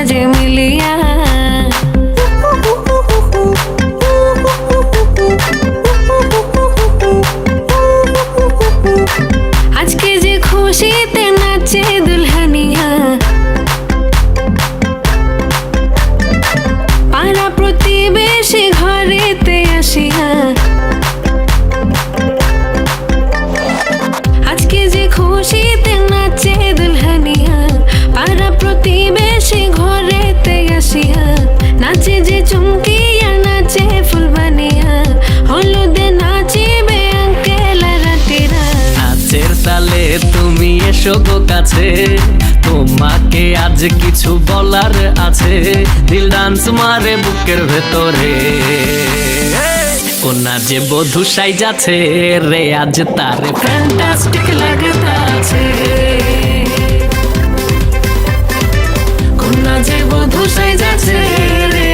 যে মিলিয়া। আজকে যে খুশিতে নাচে দুলহানিয়া, পাড়া প্রতিবেশী ঘরেতে আসিয়া। আজকে যে খুশিতে নাচে দুলহানিয়া, পাড়া প্রতিবেশী ঘরেতে আসিয়া। নাচে যে চুমকিয়া, নাচে ফুলবানিয়া, হলুদে নাচিবে আঙ্কেল রাতিরা। নাচের তালে তুমি এসো গো কাছে, তোমাকে আজ কিছু বলার আছে। দিল ডান্স মারে বুকের ভেতরে, কোনা যে বধূ সাইজাছে রে আজ তারে ফ্যান্টাস্টিক লাগতাছে, কোনা যে বধূ সাইজাছে রে